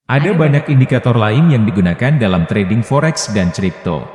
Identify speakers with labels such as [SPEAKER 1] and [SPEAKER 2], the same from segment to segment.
[SPEAKER 1] Ada banyak indikator lain yang digunakan dalam trading forex dan kripto.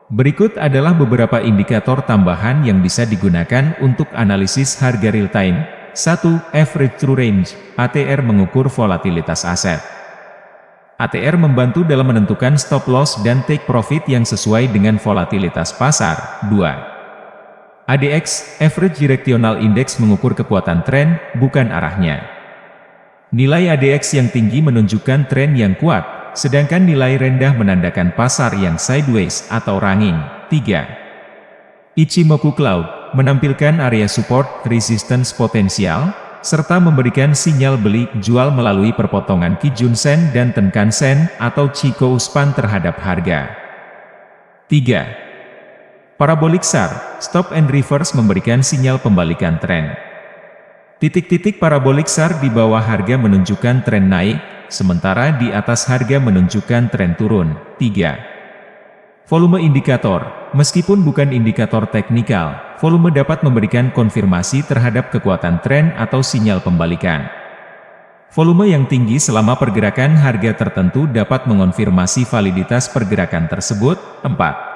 [SPEAKER 1] Berikut adalah beberapa indikator tambahan yang bisa digunakan untuk analisis harga real time. 1. Average True Range, ATR mengukur volatilitas aset. ATR membantu dalam menentukan stop loss dan take profit yang sesuai dengan volatilitas pasar. 2. ADX, Average Directional Index mengukur kekuatan tren, bukan arahnya. Nilai ADX yang tinggi menunjukkan tren yang kuat, sedangkan nilai rendah menandakan pasar yang sideways atau ranging. 3. Ichimoku Cloud, menampilkan area support, resistance potensial, serta memberikan sinyal beli, jual melalui perpotongan Kijun Sen dan Tenkan Sen atau Chikou Span terhadap harga. 3. Parabolic SAR, Stop and Reverse memberikan sinyal pembalikan tren. Titik-titik parabolik SAR di bawah harga menunjukkan tren naik, sementara di atas harga menunjukkan tren turun. 3. Volume indikator, meskipun bukan indikator teknikal, volume dapat memberikan konfirmasi terhadap kekuatan tren atau sinyal pembalikan. Volume yang tinggi selama pergerakan harga tertentu dapat mengonfirmasi validitas pergerakan tersebut. 4.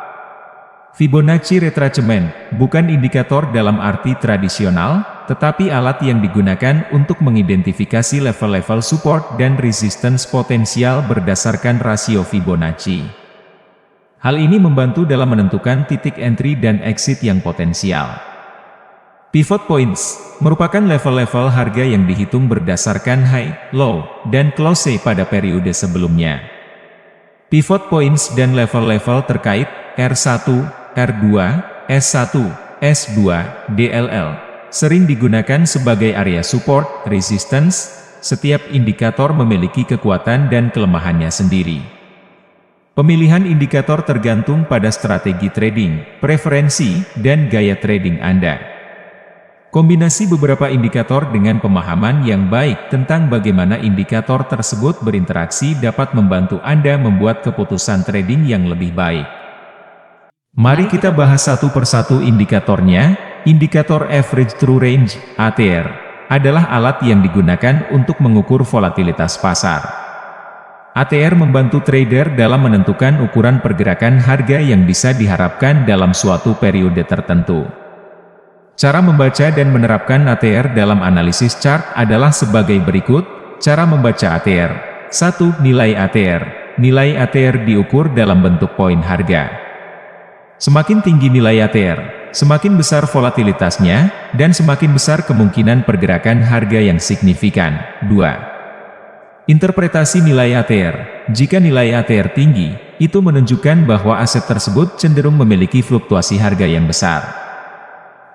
[SPEAKER 1] Fibonacci retracement, bukan indikator dalam arti tradisional, tetapi alat yang digunakan untuk mengidentifikasi level-level support dan resistance potensial berdasarkan rasio Fibonacci. Hal ini membantu dalam menentukan titik entry dan exit yang potensial. Pivot points, merupakan level-level harga yang dihitung berdasarkan high, low, dan close pada periode sebelumnya. Pivot points dan level-level terkait, R1, R2, S1, S2, DLL, sering digunakan sebagai area support, resistance. Setiap indikator memiliki kekuatan dan kelemahannya sendiri. Pemilihan indikator tergantung pada strategi trading, preferensi, dan gaya trading Anda. Kombinasi beberapa indikator dengan pemahaman yang baik tentang bagaimana indikator tersebut berinteraksi dapat membantu Anda membuat keputusan trading yang lebih baik. Mari kita bahas satu persatu indikatornya. Indikator Average True Range, ATR, adalah alat yang digunakan untuk mengukur volatilitas pasar. ATR membantu trader dalam menentukan ukuran pergerakan harga yang bisa diharapkan dalam suatu periode tertentu. Cara membaca dan menerapkan ATR dalam analisis chart adalah sebagai berikut. Cara membaca ATR. 1. Nilai ATR. Nilai ATR diukur dalam bentuk poin harga. Semakin tinggi nilai ATR, semakin besar volatilitasnya, dan semakin besar kemungkinan pergerakan harga yang signifikan. 2. Interpretasi nilai ATR. Jika nilai ATR tinggi, itu menunjukkan bahwa aset tersebut cenderung memiliki fluktuasi harga yang besar.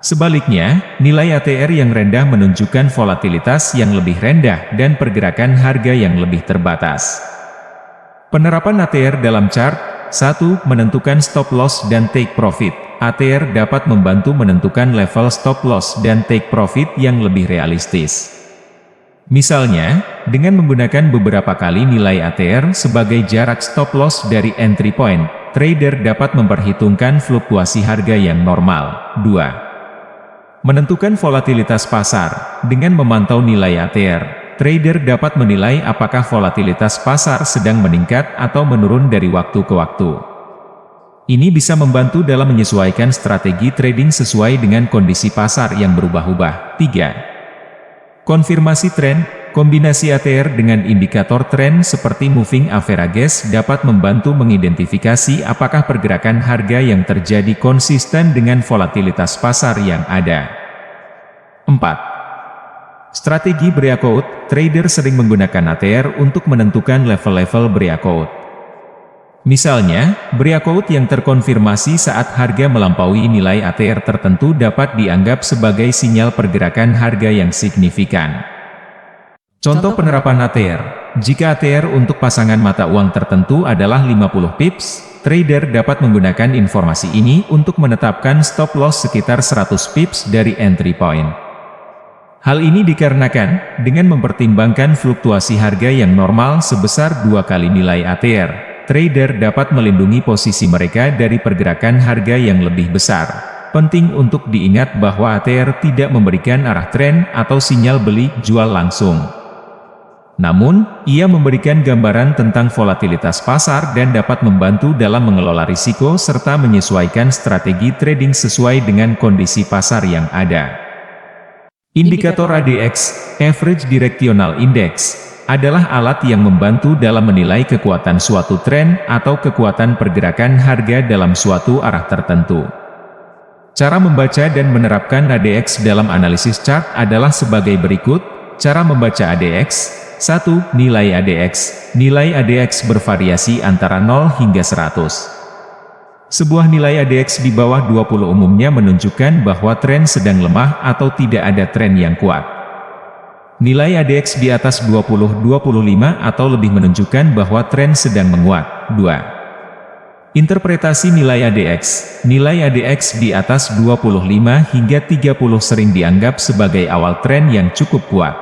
[SPEAKER 1] Sebaliknya, nilai ATR yang rendah menunjukkan volatilitas yang lebih rendah dan pergerakan harga yang lebih terbatas. Penerapan ATR dalam chart. 1. Menentukan stop loss dan take profit. ATR dapat membantu menentukan level stop loss dan take profit yang lebih realistis. Misalnya, dengan menggunakan beberapa kali nilai ATR sebagai jarak stop loss dari entry point, trader dapat memperhitungkan fluktuasi harga yang normal. 2. Menentukan volatilitas pasar. Dengan memantau nilai ATR, trader dapat menilai apakah volatilitas pasar sedang meningkat atau menurun dari waktu ke waktu. Ini bisa membantu dalam menyesuaikan strategi trading sesuai dengan kondisi pasar yang berubah-ubah. 3. Konfirmasi tren. Kombinasi ATR dengan indikator tren seperti moving averages dapat membantu mengidentifikasi apakah pergerakan harga yang terjadi konsisten dengan volatilitas pasar yang ada. 4. Strategi breakout. Trader sering menggunakan ATR untuk menentukan level-level breakout. Misalnya, breakout yang terkonfirmasi saat harga melampaui nilai ATR tertentu dapat dianggap sebagai sinyal pergerakan harga yang signifikan. Contoh penerapan ATR. Jika ATR untuk pasangan mata uang tertentu adalah 50 pips, trader dapat menggunakan informasi ini untuk menetapkan stop loss sekitar 100 pips dari entry point. Hal ini dikarenakan, dengan mempertimbangkan fluktuasi harga yang normal sebesar 2 kali nilai ATR, trader dapat melindungi posisi mereka dari pergerakan harga yang lebih besar. Penting untuk diingat bahwa ATR tidak memberikan arah tren atau sinyal beli jual langsung. Namun, ia memberikan gambaran tentang volatilitas pasar dan dapat membantu dalam mengelola risiko serta menyesuaikan strategi trading sesuai dengan kondisi pasar yang ada. Indikator ADX, Average Directional Index, adalah alat yang membantu dalam menilai kekuatan suatu tren atau kekuatan pergerakan harga dalam suatu arah tertentu. Cara membaca dan menerapkan ADX dalam analisis chart adalah sebagai berikut. Cara membaca ADX. 1. Nilai ADX. Nilai ADX bervariasi antara 0 hingga 100. Sebuah nilai ADX di bawah 20 umumnya menunjukkan bahwa tren sedang lemah atau tidak ada tren yang kuat. Nilai ADX di atas 20-25 atau lebih menunjukkan bahwa tren sedang menguat. 2. Interpretasi nilai ADX. Nilai ADX di atas 25 hingga 30 sering dianggap sebagai awal tren yang cukup kuat.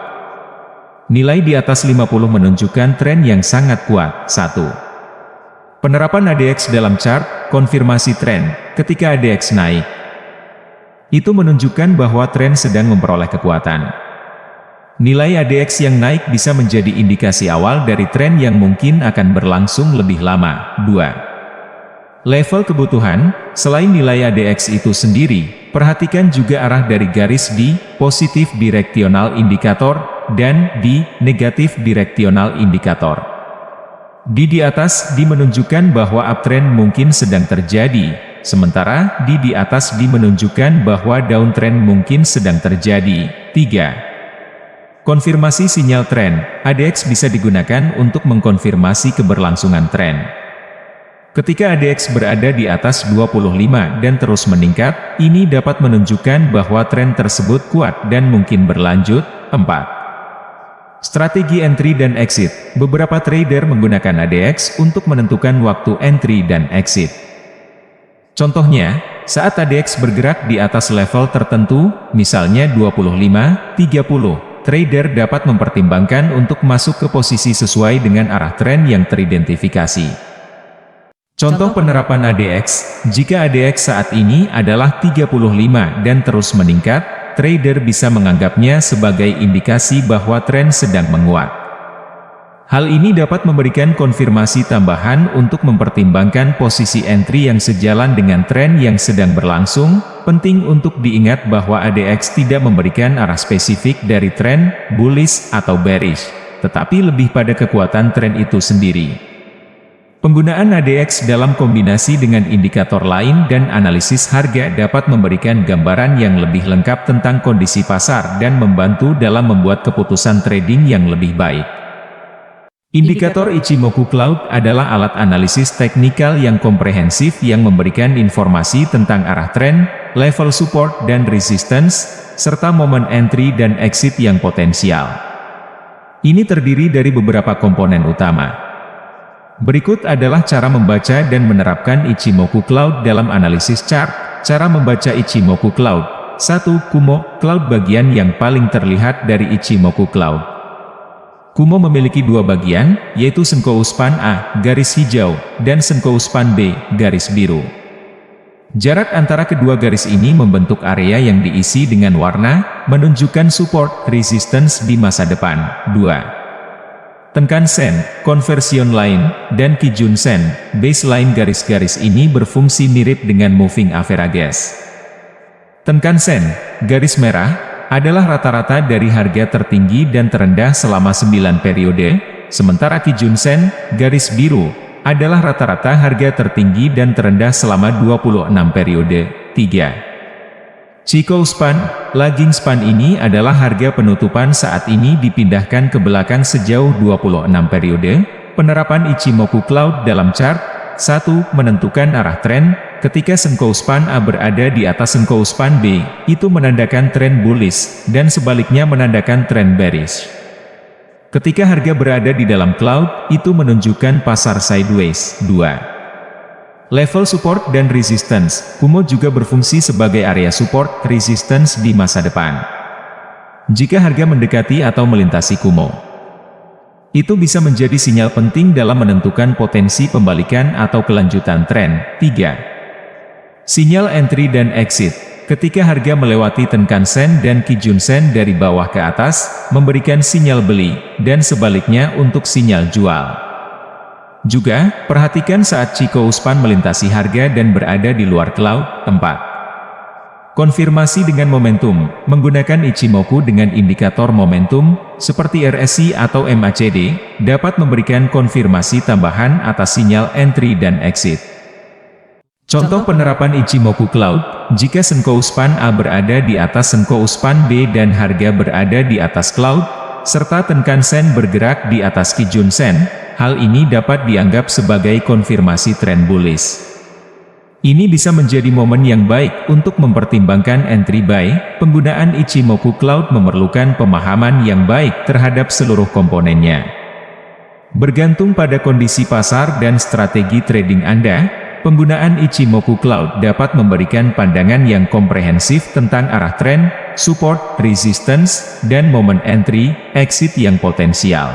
[SPEAKER 1] Nilai di atas 50 menunjukkan tren yang sangat kuat. 1. Penerapan ADX dalam chart, konfirmasi tren. Ketika ADX naik, itu menunjukkan bahwa tren sedang memperoleh kekuatan. Nilai ADX yang naik bisa menjadi indikasi awal dari tren yang mungkin akan berlangsung lebih lama. 2. Level kebutuhan. Selain nilai ADX itu sendiri, perhatikan juga arah dari garis di positif directional indicator dan di negatif directional indicator. Di atas menunjukkan bahwa uptrend mungkin sedang terjadi, sementara di atas menunjukkan bahwa downtrend mungkin sedang terjadi. 3. Konfirmasi sinyal tren. ADX bisa digunakan untuk mengkonfirmasi keberlangsungan tren. Ketika ADX berada di atas 25 dan terus meningkat, ini dapat menunjukkan bahwa tren tersebut kuat dan mungkin berlanjut. 4. Strategi entry dan exit. Beberapa trader menggunakan ADX untuk menentukan waktu entry dan exit. Contohnya, saat ADX bergerak di atas level tertentu, misalnya 25-30, trader dapat mempertimbangkan untuk masuk ke posisi sesuai dengan arah tren yang teridentifikasi. Contoh penerapan ADX, jika ADX saat ini adalah 35 dan terus meningkat, trader bisa menganggapnya sebagai indikasi bahwa tren sedang menguat. Hal ini dapat memberikan konfirmasi tambahan untuk mempertimbangkan posisi entry yang sejalan dengan tren yang sedang berlangsung. Penting untuk diingat bahwa ADX tidak memberikan arah spesifik dari tren, bullish atau bearish, tetapi lebih pada kekuatan tren itu sendiri. Penggunaan ADX dalam kombinasi dengan indikator lain dan analisis harga dapat memberikan gambaran yang lebih lengkap tentang kondisi pasar dan membantu dalam membuat keputusan trading yang lebih baik. Indikator Ichimoku Cloud adalah alat analisis teknikal yang komprehensif yang memberikan informasi tentang arah tren, level support dan resistance, serta momen entry dan exit yang potensial. Ini terdiri dari beberapa komponen utama. Berikut adalah cara membaca dan menerapkan Ichimoku Cloud dalam analisis chart. Cara membaca Ichimoku Cloud. 1. Kumo, Cloud bagian yang paling terlihat dari Ichimoku Cloud. Kumo memiliki dua bagian, yaitu Senkou Span A, garis hijau, dan Senkou Span B, garis biru. Jarak antara kedua garis ini membentuk area yang diisi dengan warna, menunjukkan support, resistance di masa depan. 2. Tenkan Sen, Conversion Line, dan Kijun Sen, baseline garis-garis ini berfungsi mirip dengan moving averages. Tenkan Sen, garis merah, adalah rata-rata dari harga tertinggi dan terendah selama 9 periode, sementara Kijun Sen, garis biru, adalah rata-rata harga tertinggi dan terendah selama 26 periode. 3. Chikou Span, lagging span ini adalah harga penutupan saat ini dipindahkan ke belakang sejauh 26 periode. Penerapan Ichimoku Cloud dalam chart. 1. Menentukan arah tren. Ketika Senkou Span A berada di atas Senkou Span B, itu menandakan tren bullish, dan sebaliknya menandakan tren bearish. Ketika harga berada di dalam cloud, itu menunjukkan pasar sideways. 2. Level support dan resistance. Kumo juga berfungsi sebagai area support, resistance di masa depan. Jika harga mendekati atau melintasi Kumo, itu bisa menjadi sinyal penting dalam menentukan potensi pembalikan atau kelanjutan tren. 3. Sinyal entry dan exit. ketika harga melewati Tenkan-sen dan Kijun-sen dari bawah ke atas, memberikan sinyal beli, dan sebaliknya untuk sinyal jual. Juga, perhatikan saat Chikou Span melintasi harga dan berada di luar cloud, tempat. Konfirmasi dengan momentum, menggunakan Ichimoku dengan indikator momentum, seperti RSI atau MACD, dapat memberikan konfirmasi tambahan atas sinyal entry dan exit. Contoh penerapan Ichimoku Cloud, jika Senkou Span A berada di atas Senkou Span B dan harga berada di atas cloud, serta Tenkan-sen bergerak di atas Kijun-sen, hal ini dapat dianggap sebagai konfirmasi tren bullish. Ini bisa menjadi momen yang baik untuk mempertimbangkan entry buy. Penggunaan Ichimoku Cloud memerlukan pemahaman yang baik terhadap seluruh komponennya. Bergantung pada kondisi pasar dan strategi trading Anda, penggunaan Ichimoku Cloud dapat memberikan pandangan yang komprehensif tentang arah tren, support, resistance, dan momen entry, exit yang potensial.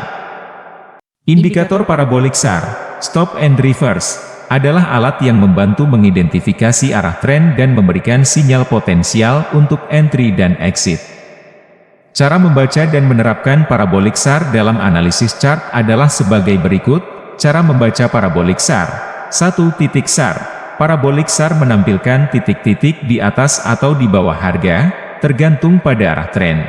[SPEAKER 1] Indikator parabolik SAR, stop and reverse, adalah alat yang membantu mengidentifikasi arah tren dan memberikan sinyal potensial untuk entry dan exit. Cara membaca dan menerapkan parabolik SAR dalam analisis chart adalah sebagai berikut. Cara membaca parabolik SAR. 1. Titik SAR. Parabolik SAR menampilkan titik-titik di atas atau di bawah harga, tergantung pada arah tren.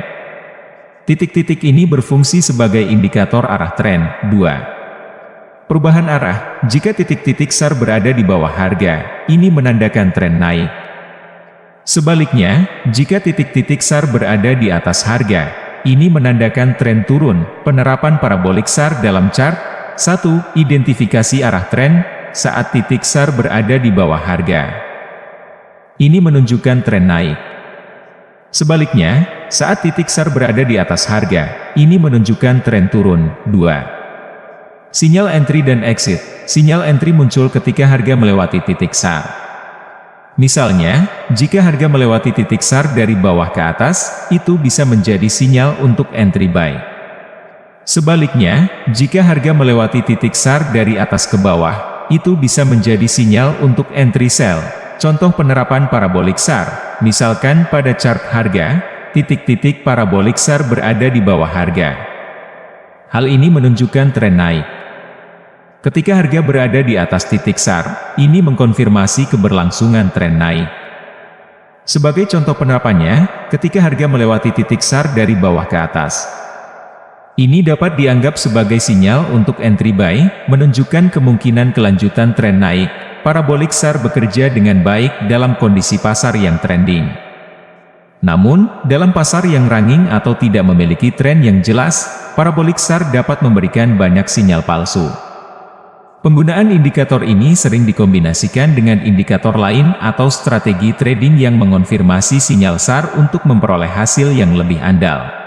[SPEAKER 1] Titik-titik ini berfungsi sebagai indikator arah tren. 2. Perubahan arah, jika titik-titik SAR berada di bawah harga, ini menandakan tren naik. Sebaliknya, jika titik-titik SAR berada di atas harga, ini menandakan tren turun. Penerapan parabolik SAR dalam chart. 1. Identifikasi arah tren, saat titik SAR berada di bawah harga. Ini menunjukkan tren naik. Sebaliknya, saat titik SAR berada di atas harga, ini menunjukkan tren turun. 2. Sinyal entry dan exit. Sinyal entry muncul ketika harga melewati titik SAR. Misalnya, jika harga melewati titik SAR dari bawah ke atas, itu bisa menjadi sinyal untuk entry buy. Sebaliknya, jika harga melewati titik SAR dari atas ke bawah, itu bisa menjadi sinyal untuk entry sell. Contoh penerapan parabolik SAR, misalkan pada chart harga, titik-titik parabolik SAR berada di bawah harga. Hal ini menunjukkan tren naik. Ketika harga berada di atas titik SAR, ini mengkonfirmasi keberlangsungan tren naik. Sebagai contoh penerapannya, ketika harga melewati titik SAR dari bawah ke atas, ini dapat dianggap sebagai sinyal untuk entry buy, menunjukkan kemungkinan kelanjutan tren naik. Parabolik SAR bekerja dengan baik dalam kondisi pasar yang trending. Namun, dalam pasar yang running atau tidak memiliki tren yang jelas, parabolik SAR dapat memberikan banyak sinyal palsu. Penggunaan indikator ini sering dikombinasikan dengan indikator lain atau strategi trading yang mengonfirmasi sinyal SAR untuk memperoleh hasil yang lebih andal.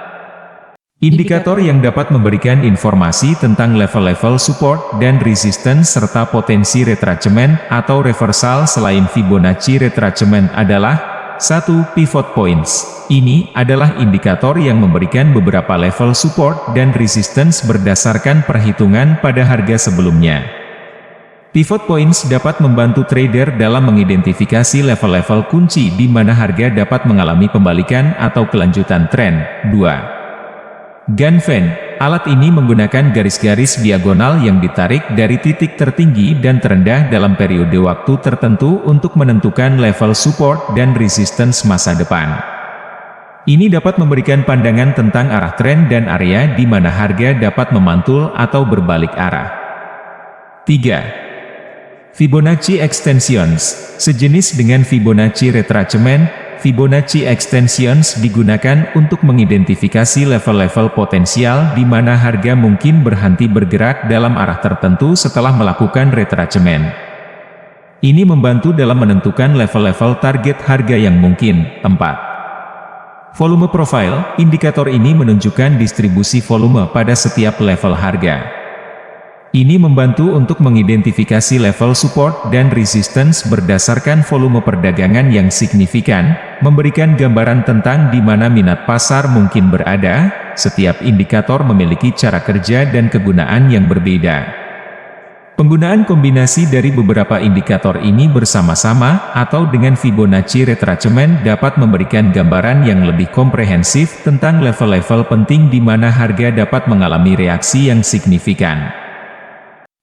[SPEAKER 1] Indikator yang dapat memberikan informasi tentang level-level support dan resistance serta potensi retracement atau reversal selain Fibonacci retracement adalah 1. Pivot points. Ini adalah indikator yang memberikan beberapa level support dan resistance berdasarkan perhitungan pada harga sebelumnya. Pivot points dapat membantu trader dalam mengidentifikasi level-level kunci di mana harga dapat mengalami pembalikan atau kelanjutan tren. 2. Ganfeng. Alat ini menggunakan garis-garis diagonal yang ditarik dari titik tertinggi dan terendah dalam periode waktu tertentu untuk menentukan level support dan resistance masa depan. Ini dapat memberikan pandangan tentang arah tren dan area di mana harga dapat memantul atau berbalik arah. 3. Fibonacci extensions. Sejenis dengan Fibonacci retracement, Fibonacci extensions digunakan untuk mengidentifikasi level-level potensial di mana harga mungkin berhenti bergerak dalam arah tertentu setelah melakukan retracement. Ini membantu dalam menentukan level-level target harga yang mungkin. 4. Volume profile. Indikator ini menunjukkan distribusi volume pada setiap level harga. Ini membantu untuk mengidentifikasi level support dan resistance berdasarkan volume perdagangan yang signifikan, memberikan gambaran tentang di mana minat pasar mungkin berada. Setiap indikator memiliki cara kerja dan kegunaan yang berbeda. Penggunaan kombinasi dari beberapa indikator ini bersama-sama atau dengan Fibonacci retracement dapat memberikan gambaran yang lebih komprehensif tentang level-level penting di mana harga dapat mengalami reaksi yang signifikan.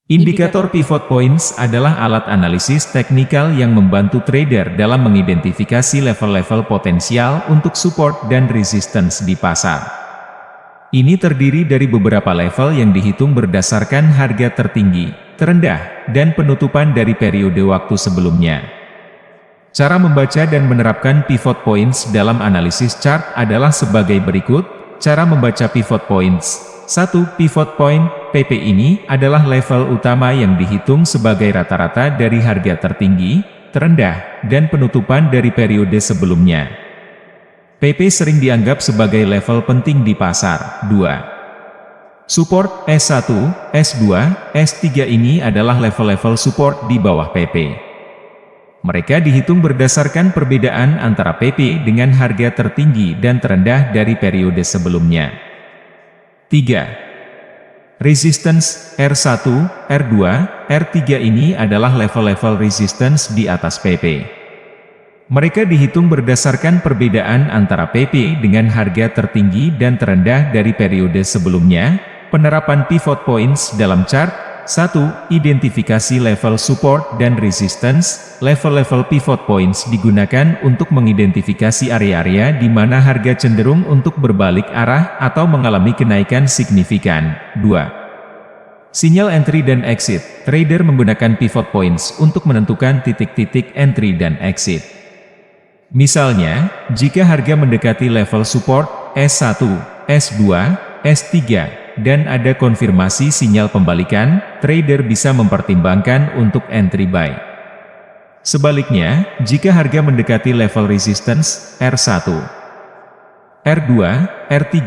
[SPEAKER 1] Indikator pivot points adalah alat analisis teknikal yang membantu trader dalam mengidentifikasi level-level potensial untuk support dan resistance di pasar. Ini terdiri dari beberapa level yang dihitung berdasarkan harga tertinggi, terendah, dan penutupan dari periode waktu sebelumnya. Cara membaca dan menerapkan pivot points dalam analisis chart adalah sebagai berikut. Cara membaca pivot points. 1. Pivot point, PP ini adalah level utama yang dihitung sebagai rata-rata dari harga tertinggi, terendah, dan penutupan dari periode sebelumnya. PP sering dianggap sebagai level penting di pasar. 2. Support, S1, S2, S3 ini adalah level-level support di bawah PP. Mereka dihitung berdasarkan perbedaan antara PP dengan harga tertinggi dan terendah dari periode sebelumnya. 3. Resistance, R1, R2, R3 ini adalah level-level resistance di atas PP. Mereka dihitung berdasarkan perbedaan antara PP dengan harga tertinggi dan terendah dari periode sebelumnya. Penerapan pivot points dalam chart. 1. Identifikasi level support dan resistance. Level-level pivot points digunakan untuk mengidentifikasi area-area di mana harga cenderung untuk berbalik arah atau mengalami kenaikan signifikan. 2. Sinyal entry dan exit. Trader menggunakan pivot points untuk menentukan titik-titik entry dan exit. Misalnya, jika harga mendekati level support, S1, S2, S3, dan ada konfirmasi sinyal pembalikan, trader bisa mempertimbangkan untuk entry buy. Sebaliknya, jika harga mendekati level resistance, R1, R2, R3,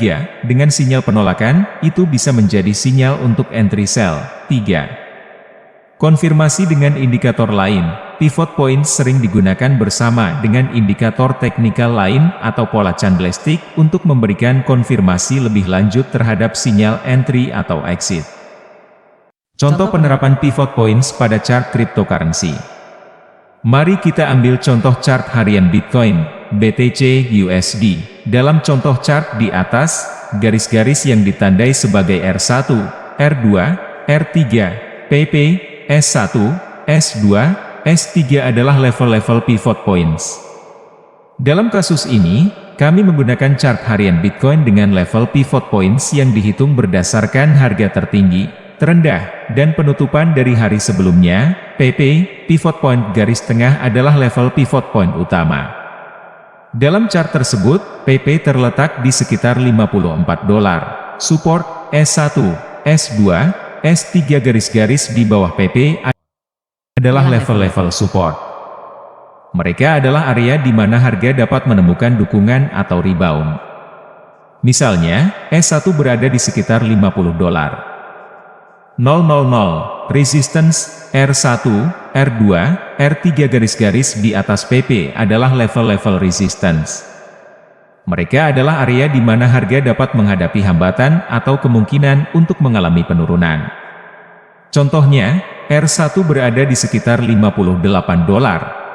[SPEAKER 1] dengan sinyal penolakan, itu bisa menjadi sinyal untuk entry sell. 3. Konfirmasi dengan indikator lain. Pivot points sering digunakan bersama dengan indikator teknikal lain atau pola candlestick untuk memberikan konfirmasi lebih lanjut terhadap sinyal entry atau exit. Contoh penerapan pivot points pada chart cryptocurrency. Mari kita ambil contoh chart harian Bitcoin, BTC USD. Dalam contoh chart di atas, garis-garis yang ditandai sebagai R1, R2, R3, PP, S1, S2, S3 adalah level-level pivot points. Dalam kasus ini, kami menggunakan chart harian Bitcoin dengan level pivot points yang dihitung berdasarkan harga tertinggi, terendah, dan penutupan dari hari sebelumnya. PP, pivot point garis tengah adalah level pivot point utama. Dalam chart tersebut, PP terletak di sekitar $54. Support, S1, S2, S3 garis-garis di bawah PP adalah level-level support. Mereka adalah area di mana harga dapat menemukan dukungan atau rebound. Misalnya, S1 berada di sekitar $50. 000, resistance, R1, R2, R3 garis-garis di atas PP adalah level-level resistance. Mereka adalah area di mana harga dapat menghadapi hambatan atau kemungkinan untuk mengalami penurunan. Contohnya, R1 berada di sekitar $58.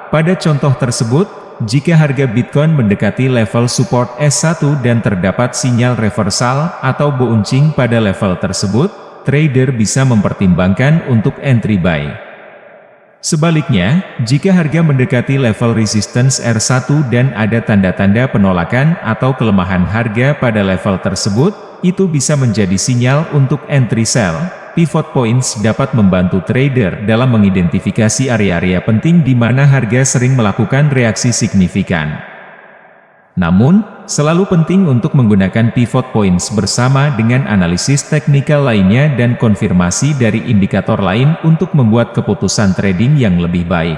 [SPEAKER 1] Pada contoh tersebut, jika harga Bitcoin mendekati level support S1 dan terdapat sinyal reversal atau bouncing pada level tersebut, trader bisa mempertimbangkan untuk entry buy. Sebaliknya, jika harga mendekati level resistance R1 dan ada tanda-tanda penolakan atau kelemahan harga pada level tersebut, itu bisa menjadi sinyal untuk entry sell. Pivot points dapat membantu trader dalam mengidentifikasi area-area penting di mana harga sering melakukan reaksi signifikan. Namun, selalu penting untuk menggunakan pivot points bersama dengan analisis teknikal lainnya dan konfirmasi dari indikator lain untuk membuat keputusan trading yang lebih baik.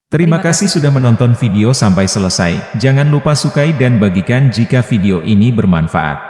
[SPEAKER 1] Terima kasih sudah menonton video sampai selesai. Jangan lupa sukai dan bagikan jika video ini bermanfaat.